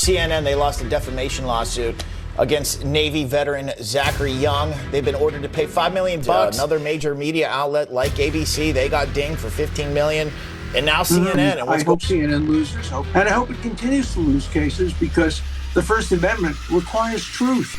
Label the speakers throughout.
Speaker 1: CNN, they lost a defamation lawsuit against Navy veteran Zachary Young. They've been ordered to pay $5 million. Another major media outlet like ABC, they got dinged for $15 million. And now CNN. And
Speaker 2: I hope CNN loses, and I hope it continues to lose cases because the First Amendment requires truth.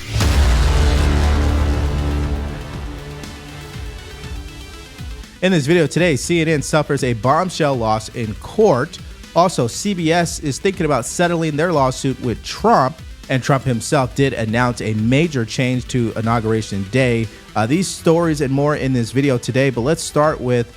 Speaker 3: In this video today, CNN suffers a bombshell loss in court. Also, CBS is thinking about settling their lawsuit with Trump, and Trump himself did announce a major change to Inauguration Day. These stories and more in this video today, but let's start with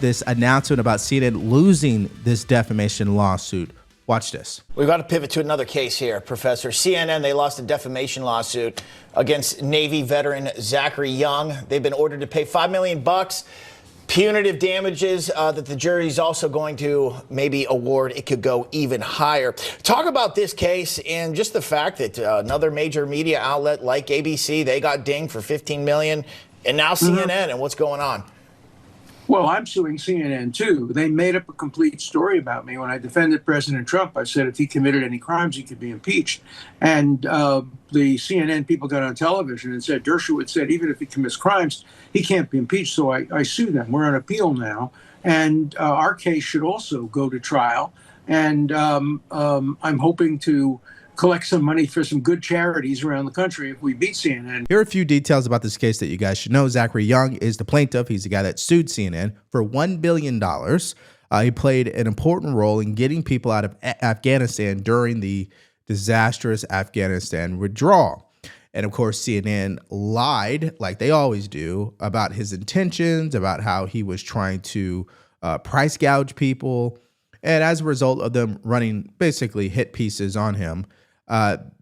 Speaker 3: this announcement about CNN losing this defamation lawsuit. Watch this.
Speaker 1: We've got to pivot to another case here, Professor. CNN, they lost a defamation lawsuit against Navy veteran Zachary Young. They've been ordered to pay $5 million. Punitive damages that the jury is also going to maybe award. It could go even higher. Talk about this case and just the fact that another major media outlet like ABC, they got dinged for $15 million, and now CNN, and what's going on?
Speaker 2: Well, I'm suing CNN, too. They made up a complete story about me. When I defended President Trump, I said if he committed any crimes, he could be impeached. And the CNN people got on television and said, Dershowitz said, even if he commits crimes, he can't be impeached. So I sue them. We're on appeal now. And our case should also go to trial. And I'm hoping to collect some money for some good charities around the country if we beat CNN.
Speaker 3: Here are a few details about this case that you guys should know. Zachary Young is the plaintiff. He's the guy that sued CNN for $1 billion. He played an important role in getting people out of Afghanistan during the disastrous Afghanistan withdrawal. And of course, CNN lied, like they always do, about his intentions, about how he was trying to price gouge people. And as a result of them running basically hit pieces on him,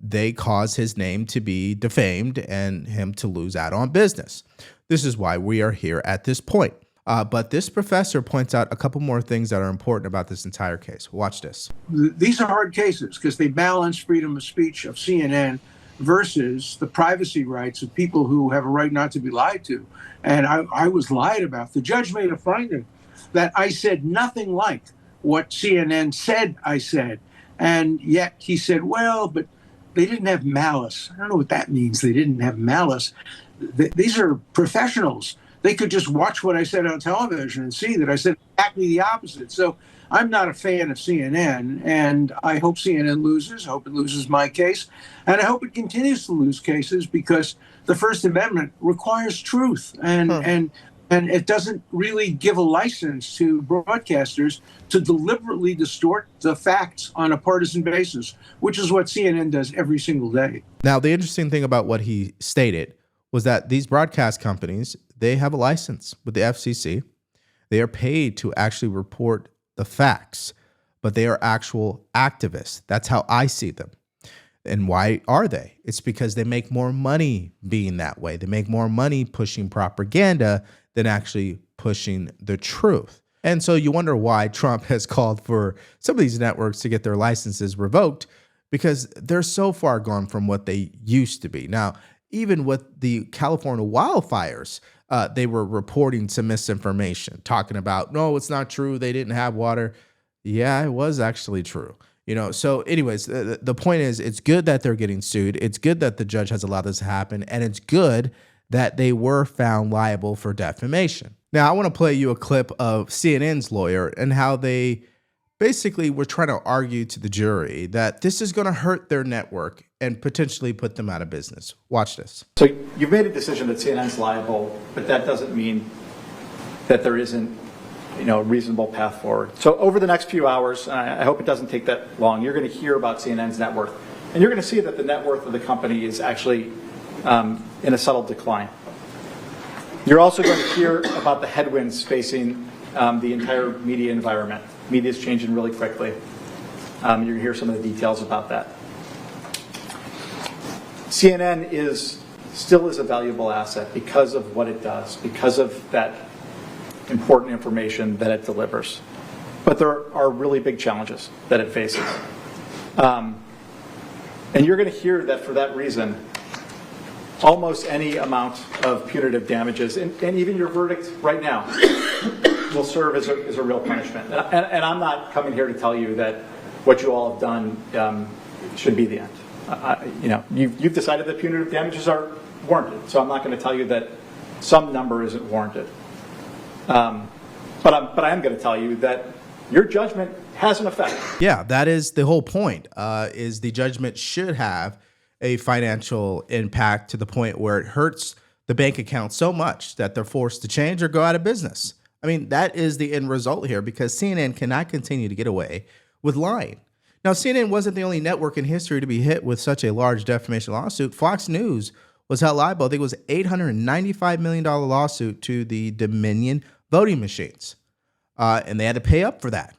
Speaker 3: they caused his name to be defamed and him to lose out on business. This is why we are here at this point. But this professor points out a couple more things that are important about this entire case. Watch this.
Speaker 2: These are hard cases because they balance freedom of speech of CNN versus the privacy rights of people who have a right not to be lied to. And I was lied about. The judge made a finding that I said nothing like what CNN said I said. And yet he said, well, but they didn't have malice. I don't know what that means. They didn't have malice. These are professionals. They could just watch what I said on television and see that I said exactly the opposite. So I'm not a fan of CNN, and I hope CNN loses. I hope it loses my case. And I hope it continues to lose cases because the First Amendment requires truth. And it doesn't really give a license to broadcasters to deliberately distort the facts on a partisan basis, which is what CNN does every single day.
Speaker 3: Now, the interesting thing about what he stated was that these broadcast companies, they have a license with the FCC. They are paid to actually report the facts, but they are actual activists. That's how I see them. And why are they? It's because they make more money being that way. They make more money pushing propaganda than actually pushing the truth. And so you wonder why Trump has called for some of these networks to get their licenses revoked, because they're so far gone from what they used to be. Now, even with the California wildfires, they were reporting some misinformation, talking about, no, it's not true. They didn't have water. Yeah, it was actually true. So anyways, the point is, it's good that they're getting sued. It's good that the judge has allowed this to happen. And it's good that they were found liable for defamation. Now, I want to play you a clip of CNN's lawyer and how they basically were trying to argue to the jury that this is going to hurt their network and potentially put them out of business. Watch this.
Speaker 4: So you've made a decision that CNN's liable, but that doesn't mean that there isn't a reasonable path forward. So over the next few hours, and I hope it doesn't take that long, you're going to hear about CNN's net worth. And you're going to see that the net worth of the company is actually in a subtle decline. You're also going to hear about the headwinds facing the entire media environment. Media is changing really quickly. You're going to hear some of the details about that. CNN still is a valuable asset because of what it does, because of that important information that it delivers. But there are really big challenges that it faces. And you're going to hear that for that reason, almost any amount of punitive damages, and even your verdict right now, will serve as a real punishment. And I'm not coming here to tell you that what you all have done should be the end. You've decided that punitive damages are warranted, so I'm not going to tell you that some number isn't warranted. But I am going to tell you that your judgment has an effect.
Speaker 3: Yeah, that is the whole point, is the judgment should have a financial impact to the point where it hurts the bank account so much that they're forced to change or go out of business. I mean, that is the end result here, because CNN cannot continue to get away with lying. Now, CNN wasn't the only network in history to be hit with such a large defamation lawsuit. Fox News was held liable. I think it was $895 million lawsuit to the Dominion voting machines. And they had to pay up for that.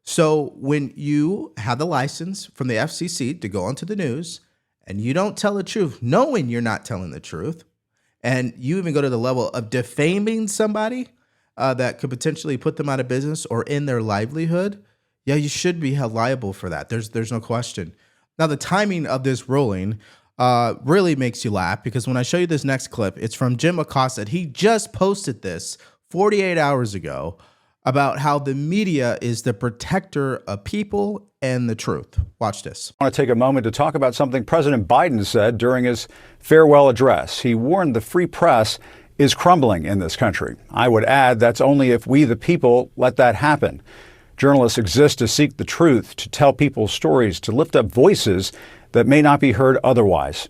Speaker 3: So when you have the license from the FCC to go onto the news and you don't tell the truth, knowing you're not telling the truth, and you even go to the level of defaming somebody that could potentially put them out of business or in their livelihood, yeah, you should be held liable for that. There's no question. Now, the timing of this ruling really makes you laugh, because when I show you this next clip, it's from Jim Acosta. He just posted this 48 hours ago about how the media is the protector of people and the truth. Watch this.
Speaker 5: I want to take a moment to talk about something President Biden said during his farewell address. He warned the free press is crumbling in this country. I would add that's only if we, the people, let that happen. Journalists exist to seek the truth, to tell people's stories, to lift up voices that may not be heard otherwise,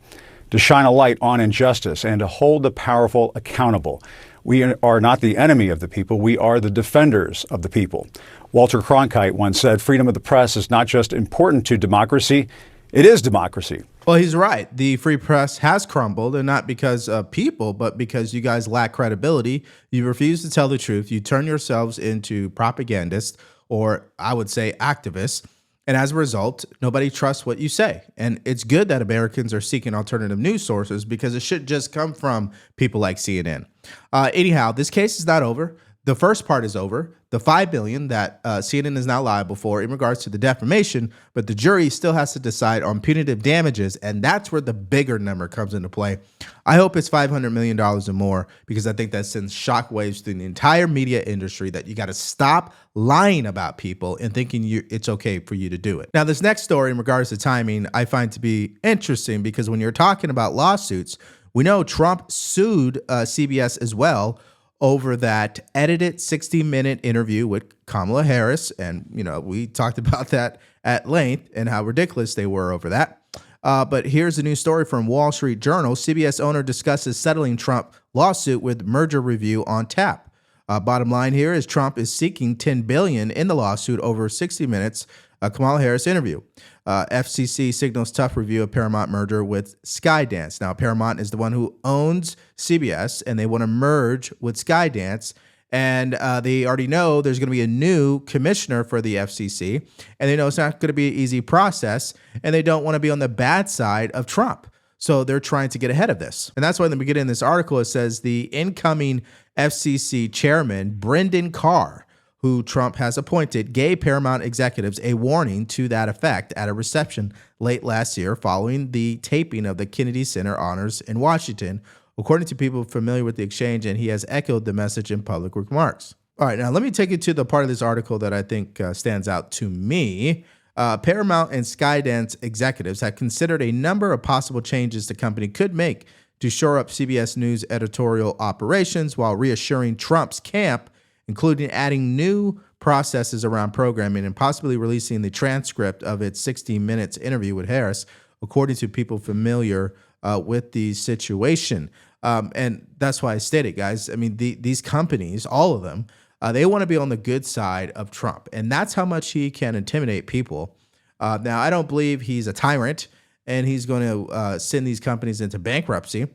Speaker 5: to shine a light on injustice, and to hold the powerful accountable. We are not the enemy of the people. We are the defenders of the people. Walter Cronkite once said, freedom of the press is not just important to democracy, it is democracy.
Speaker 3: Well, he's right. The free press has crumbled, and not because of people, but because you guys lack credibility. You refuse to tell the truth. You turn yourselves into propagandists, or I would say activists. And as a result, nobody trusts what you say. And it's good that Americans are seeking alternative news sources, because it should just come from people like CNN. Anyhow, this case is not over. The first part is over. The $5 billion that CNN is now liable for in regards to the defamation, but the jury still has to decide on punitive damages, and that's where the bigger number comes into play. I hope it's $500 million or more, because I think that sends shockwaves through the entire media industry, that you got to stop lying about people and thinking it's okay for you to do it. Now, this next story in regards to timing, I find to be interesting, because when you're talking about lawsuits, we know Trump sued CBS as well over that edited 60-minute interview with Kamala Harris. And, we talked about that at length and how ridiculous they were over that. But here's a new story from Wall Street Journal. CBS owner discusses settling Trump lawsuit with merger review on tap. Bottom line here is Trump is seeking $10 billion in the lawsuit over 60 minutes Kamala Harris interview. FCC signals tough review of Paramount merger with Skydance. Now, Paramount is the one who owns CBS, and they want to merge with Skydance. And they already know there's going to be a new commissioner for the FCC, and they know it's not going to be an easy process, and they don't want to be on the bad side of Trump. So they're trying to get ahead of this. And that's why in the beginning of this article, it says the incoming FCC chairman, Brendan Carr, who Trump has appointed, gave Paramount executives a warning to that effect at a reception late last year following the taping of the Kennedy Center honors in Washington, according to people familiar with the exchange, and he has echoed the message in public remarks. All right, now let me take you to the part of this article that I think stands out to me. Paramount and Skydance executives have considered a number of possible changes the company could make to shore up CBS News editorial operations while reassuring Trump's camp, including adding new processes around programming and possibly releasing the transcript of its 60 minutes interview with Harris, according to people familiar with the situation. And that's why I stated, guys, I mean, these companies, all of them, they want to be on the good side of Trump. And that's how much he can intimidate people. Now, I don't believe he's a tyrant and he's going to send these companies into bankruptcy.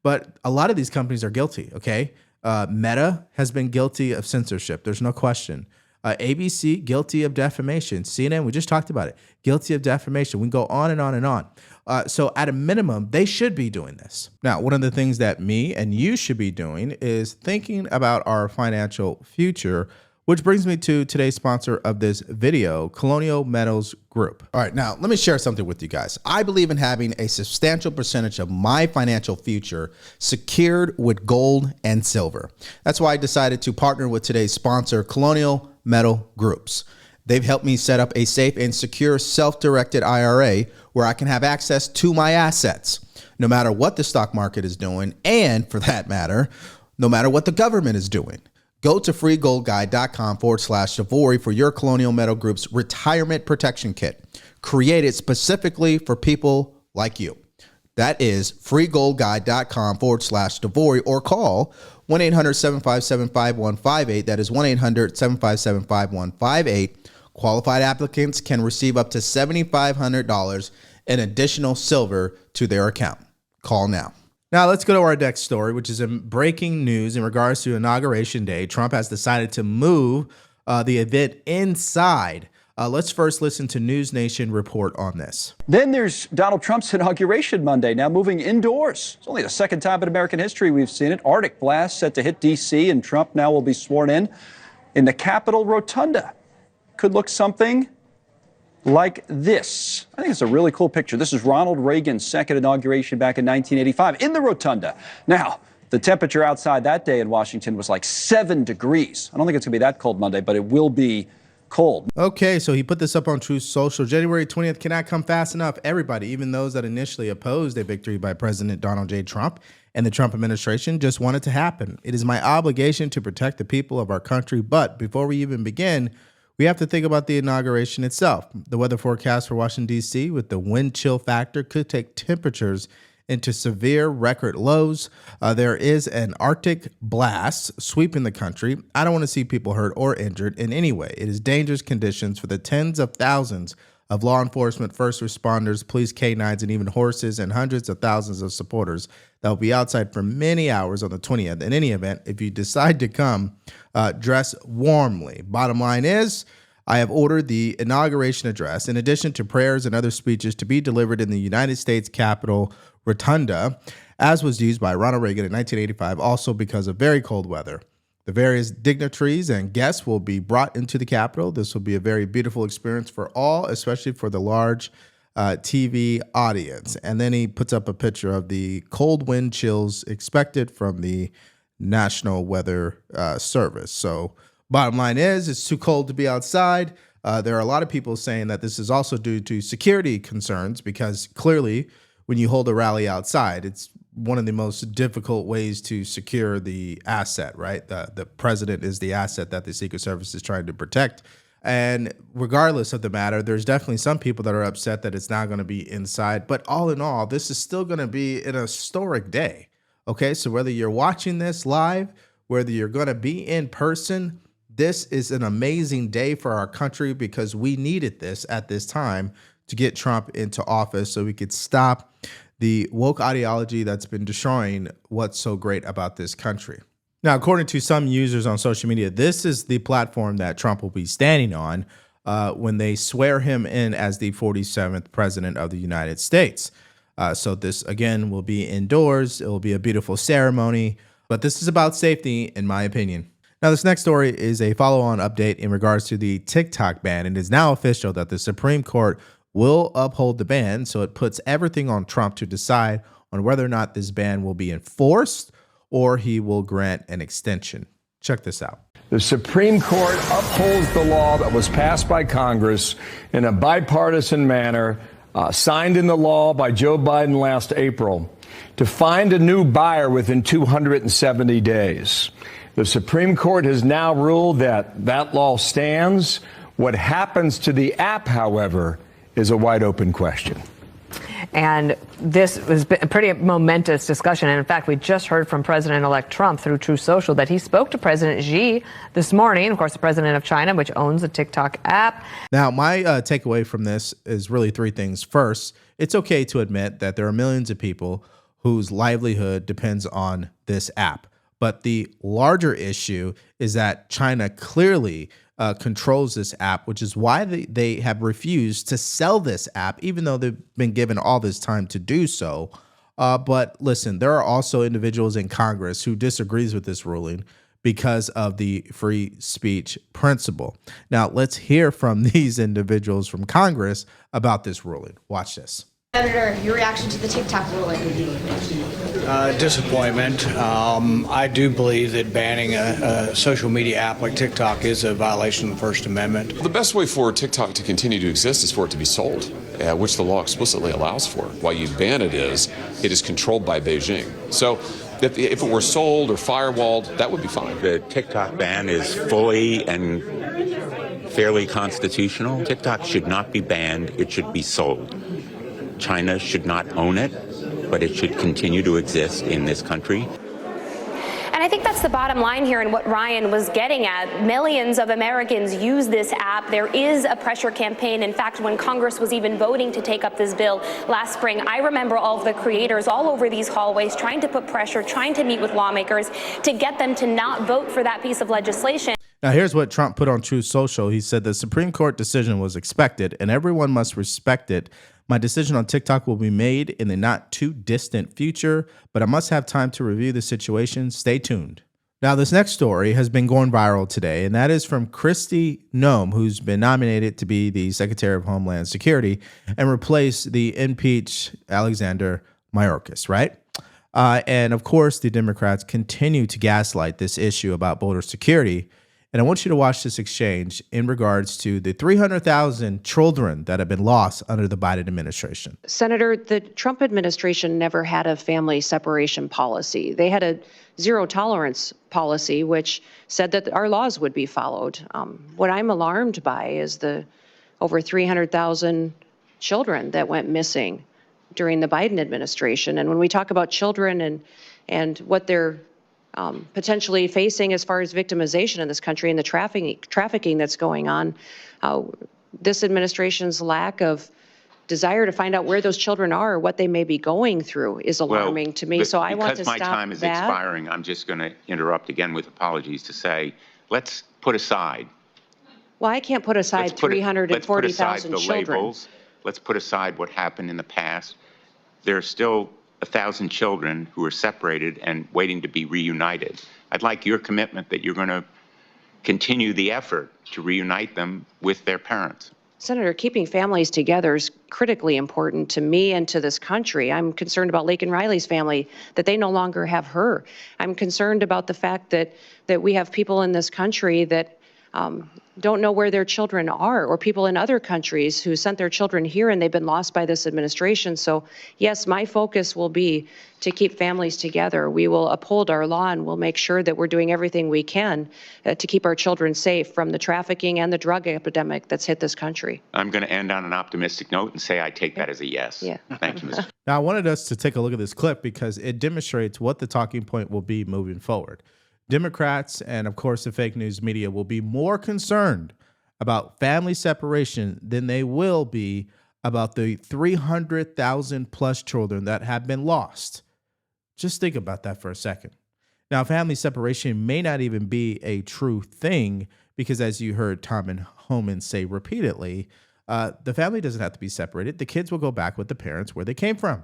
Speaker 3: But a lot of these companies are guilty, okay? Meta has been guilty of censorship. There's no question. ABC, guilty of defamation. CNN, we just talked about it, guilty of defamation. We can go on and on and on. So at a minimum, they should be doing this. Now, one of the things that me and you should be doing is thinking about our financial future, which brings me to today's sponsor of this video, Colonial Metals Group. All right, now let me share something with you guys. I believe in having a substantial percentage of my financial future secured with gold and silver. That's why I decided to partner with today's sponsor, Colonial Metal Groups. They've helped me set up a safe and secure self-directed IRA where I can have access to my assets, no matter what the stock market is doing, and for that matter, no matter what the government is doing. Go to freegoldguide.com/Devori for your Colonial Metal Group's retirement protection kit, created specifically for people like you. That is freegoldguide.com/Devori, or call 1-800-757-5158. That is 1-800-757-5158. Qualified applicants can receive up to $7,500 in additional silver to their account. Call now. Now let's go to our next story, which is breaking news in regards to Inauguration Day. Trump has decided to move the event inside. Let's first listen to News Nation report on this.
Speaker 6: Then there's Donald Trump's inauguration Monday, now moving indoors. It's only the second time in American history we've seen it. Arctic blast set to hit D.C., and Trump now will be sworn in the Capitol Rotunda. Could look something like this. I think it's a really cool picture. This is Ronald Reagan's second inauguration back in 1985 in the Rotunda. Now, the temperature outside that day in Washington was like 7 degrees. I don't think it's going to be that cold Monday, but it will be cold.
Speaker 3: Okay, so he put this up on Truth Social. January 20th cannot come fast enough. Everybody, even those that initially opposed a victory by President Donald J. Trump and the Trump administration, just want it to happen. It is my obligation to protect the people of our country. But before we even begin, we have to think about the inauguration itself. The weather forecast for Washington, D.C. with the wind chill factor could take temperatures into severe record lows. There is an Arctic blast sweeping the country. I don't want to see people hurt or injured in any way. It is dangerous conditions for the tens of thousands of law enforcement, first responders, police K-9s, and even horses, and hundreds of thousands of supporters that will be outside for many hours on the 20th. In any event, if you decide to come, dress warmly. Bottom line is, I have ordered the inauguration address, in addition to prayers and other speeches, to be delivered in the United States Capitol Rotunda, as was used by Ronald Reagan in 1985, also because of very cold weather. The various dignitaries and guests will be brought into the Capitol. This will be a very beautiful experience for all, especially for the large TV audience. And then he puts up a picture of the cold wind chills expected from the National Weather Service. So bottom line is, it's too cold to be outside. There are a lot of people saying that this is also due to security concerns, because clearly when you hold a rally outside, it's one of the most difficult ways to secure the asset, right? The president is the asset that the Secret Service is trying to protect. And regardless of the matter, there's definitely some people that are upset that it's now going to be inside. But all in all, this is still going to be an historic day. Okay, so whether you're watching this live, whether you're going to be in person, this is an amazing day for our country, because we needed this at this time to get Trump into office so we could stop the woke ideology that's been destroying what's so great about this country. Now, according to some users on social media, this is the platform that Trump will be standing on when they swear him in as the 47th president of the United States. So this, again, will be indoors. It will be a beautiful ceremony, but this is about safety, in my opinion. Now, this next story is a follow-on update in regards to the TikTok ban. It is now official that the Supreme Court will uphold the ban, so it puts everything on Trump to decide on whether or not this ban will be enforced or he will grant an extension. Check this out.
Speaker 7: The Supreme Court upholds the law that was passed by Congress in a bipartisan manner, signed into law by Joe Biden last April, to find a new buyer within 270 days. The Supreme Court has now ruled that that law stands. What happens to the app, however, is a wide open question.
Speaker 8: And this was a pretty momentous discussion. And in fact, we just heard from President-elect Trump through Truth Social that he spoke to President Xi this morning, of course, the president of China, which owns the TikTok app.
Speaker 3: Now, my takeaway from this is really three things. First, it's okay to admit that there are millions of people whose livelihood depends on this app. But the larger issue is that China clearly controls this app, which is why they have refused to sell this app, even though they've been given all this time to do so. But listen, there are also individuals in Congress who disagrees with this ruling because of the free speech principle. Now, let's hear from these individuals from Congress about this ruling. Watch this.
Speaker 9: Senator, your reaction to the TikTok ruling?
Speaker 10: Disappointment. I do believe that banning a social media app like TikTok is a violation of the First Amendment.
Speaker 11: The best way for TikTok to continue to exist is for it to be sold, which the law explicitly allows for. Why you ban it is controlled by Beijing. So if it were sold or firewalled, that would be fine.
Speaker 12: The TikTok ban is fully and fairly constitutional. TikTok should not be banned. It should be sold. China should not own it, but it should continue to exist in this country.
Speaker 13: And I think that's the bottom line here and what Ryan was getting at. Millions of Americans use this app. There is a pressure campaign. In fact, when Congress was even voting to take up this bill last spring, I remember all of the creators all over these hallways trying to put pressure, trying to meet with lawmakers to get them to not vote for that piece of legislation.
Speaker 3: Now, here's what Trump put on Truth Social. He said the Supreme Court decision was expected and everyone must respect it. My decision on TikTok will be made in the not too distant future, but I must have time to review the situation. Stay tuned. Now, this next story has been going viral today, and that is from Kristi Norm, who's been nominated to be the Secretary of Homeland Security and replace the impeached Alexander Mayorkas, right? And of course, the Democrats continue to gaslight this issue about border security. And I want you to watch this exchange in regards to the 300,000 children that have been lost under the Biden administration.
Speaker 14: Senator, the Trump administration never had a family separation policy. They had a zero tolerance policy, which said that our laws would be followed. What I'm alarmed by is the over 300,000 children that went missing during the Biden administration. And when we talk about children and what they're potentially facing as far as victimization in this country and the trafficking that's going on, this administration's lack of desire to find out where those children are or what they may be going through is alarming to me. So I want to stop that.
Speaker 12: Because my time is expiring, I'm just going to interrupt again with apologies to say, let's put aside.
Speaker 14: Well, I can't put aside 340,000 children.
Speaker 12: Labels. Let's put aside what happened in the past. There are still 1,000 children who are separated and waiting to be reunited. I'd like your commitment that you're going to continue the effort to reunite them with their parents.
Speaker 14: Senator, keeping families together is critically important to me and to this country. I'm concerned about Laken Riley's family, that they no longer have her. I'm concerned about the fact that we have people in this country that don't know where their children are, or people in other countries who sent their children here and they've been lost by this administration. So yes, my focus will be to keep families together. We will uphold our law and we'll make sure that we're doing everything we can to keep our children safe from the trafficking and the drug epidemic that's hit this country.
Speaker 12: I'm going to end on an optimistic note and say I take that as a yes.
Speaker 14: Yeah.
Speaker 12: Thank you, Mr.
Speaker 3: Now, I wanted us to take a look at this clip because it demonstrates what the talking point will be moving forward. Democrats and, of course, the fake news media will be more concerned about family separation than they will be about the 300,000 plus children that have been lost. Just think about that for a second. Now, family separation may not even be a true thing because, as you heard Tom Homan say repeatedly, the family doesn't have to be separated. The kids will go back with the parents where they came from.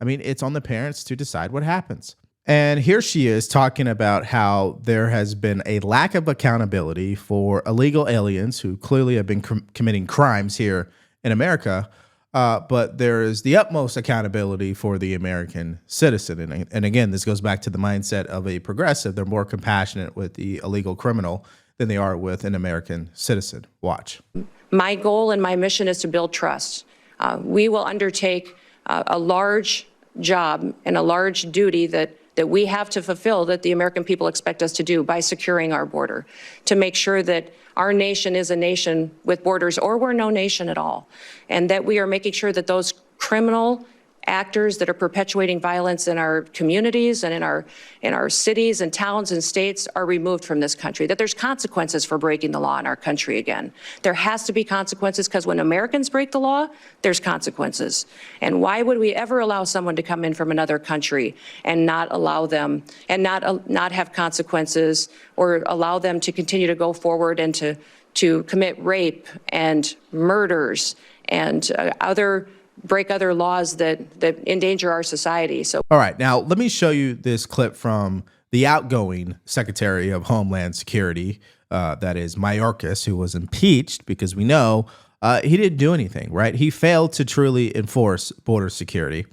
Speaker 3: I mean, it's on the parents to decide what happens. And here she is talking about how there has been a lack of accountability for illegal aliens who clearly have been committing crimes here in America. But there is the utmost accountability for the American citizen. And again, this goes back to the mindset of a progressive. They're more compassionate with the illegal criminal than they are with an American citizen. Watch.
Speaker 14: My goal and my mission is to build trust. We will undertake a large job and a large duty that we have to fulfill, that the American people expect us to do by securing our border, to make sure that our nation is a nation with borders, or we're no nation at all, and that we are making sure that those criminal actors that are perpetuating violence in our communities and in our cities and towns and states are removed from this country, that there's consequences for breaking the law in our country again. There has to be consequences, because when Americans break the law, there's consequences. And why would we ever allow someone to come in from another country and not allow them and not have consequences, or allow them to continue to go forward and to commit rape and murders and break other laws that endanger our society. So,
Speaker 3: all right, now let me show you this clip from the outgoing Secretary of Homeland Security, that is Mayorkas, who was impeached because we know He didn't do anything, right? He failed to truly enforce border security.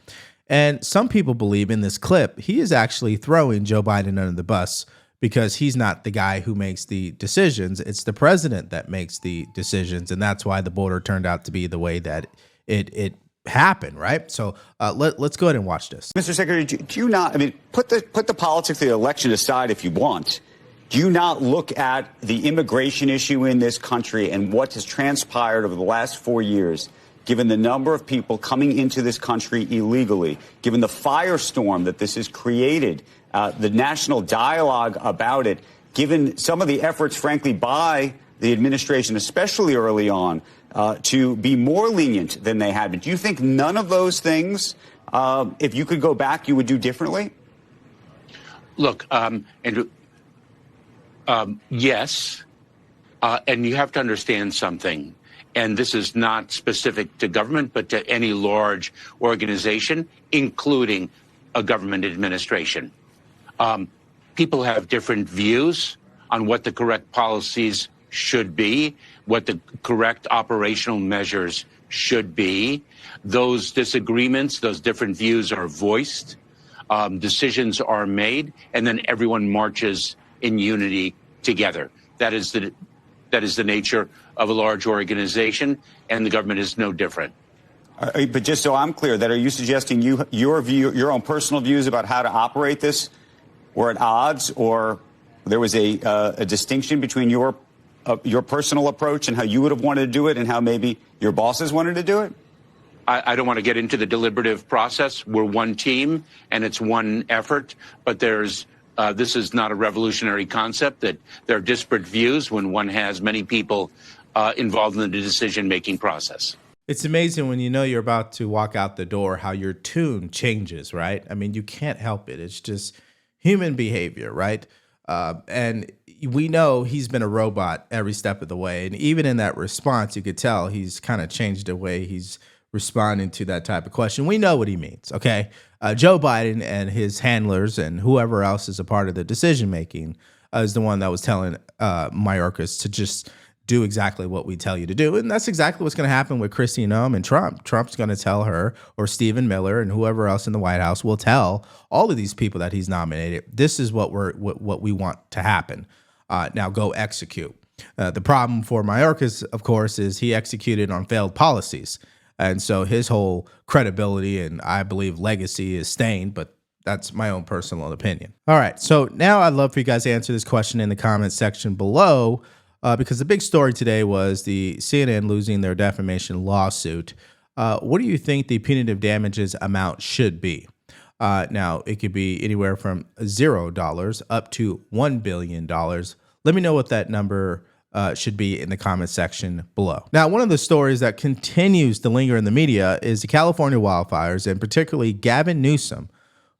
Speaker 3: And some people believe in this clip, he is actually throwing Joe Biden under the bus because he's not the guy who makes the decisions. It's the president that makes the decisions. And that's why the border turned out to be the way that it happened, right? So let's go ahead and watch this.
Speaker 15: Mr. Secretary, do you not, I mean, put the politics of the election aside if you want. Do you not look at the immigration issue in this country and what has transpired over the last 4 years, given the number of people coming into this country illegally, given the firestorm that this has created, the national dialogue about it, given some of the efforts, frankly, by the administration, especially early on, to be more lenient than they had been? Do you think none of those things, if you could go back, you would do differently?
Speaker 16: Look, Andrew, yes, and you have to understand something, and this is not specific to government, but to any large organization, including a government administration. People have different views on what the correct policies should be, what the correct operational measures should be. Those disagreements, those different views are voiced, decisions are made, and then everyone marches in unity together. That is the nature of a large organization, and the government is no different.
Speaker 15: But just so I'm clear, are you suggesting your own personal views about how to operate this were at odds, or there was a distinction between your personal approach and how you would have wanted to do it and how maybe your bosses wanted to do it?
Speaker 16: I don't want to get into the deliberative process. We're one team and it's one effort, but this is not a revolutionary concept that there are disparate views when one has many people involved in the decision-making process.
Speaker 3: It's amazing when you know you're about to walk out the door, how your tune changes, right? I mean, you can't help it. It's just human behavior, right? And we know he's been a robot every step of the way. And even in that response, you could tell he's kind of changed the way he's responding to that type of question. We know what he means, okay? Joe Biden and his handlers and whoever else is a part of the decision-making is the one that was telling Mayorkas to just do exactly what we tell you to do. And that's exactly what's going to happen with Kristi Norm and Trump. Trump's going to tell her, or Stephen Miller and whoever else in the White House will tell all of these people that he's nominated, this is what we want to happen. Now go execute. The problem for Mayorkas, of course, is he executed on failed policies. And so his whole credibility and I believe legacy is stained, but that's my own personal opinion. All right. So now I'd love for you guys to answer this question in the comments section below. Because the big story today was the CNN losing their defamation lawsuit. What do you think the punitive damages amount should be? Now, it could be anywhere from $0 up to $1 billion. Let me know what that number should be in the comment section below. Now, one of the stories that continues to linger in the media is the California wildfires, and particularly Gavin Newsom,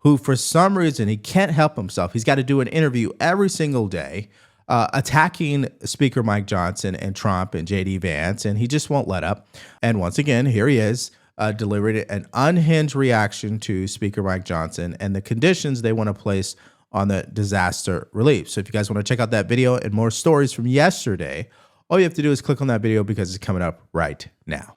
Speaker 3: who for some reason, he can't help himself. He's got to do an interview every single day, attacking Speaker Mike Johnson and Trump and J.D. Vance, and he just won't let up. And once again, here he is, delivering an unhinged reaction to Speaker Mike Johnson and the conditions they want to place on the disaster relief. So if you guys want to check out that video and more stories from yesterday, all you have to do is click on that video because it's coming up right now.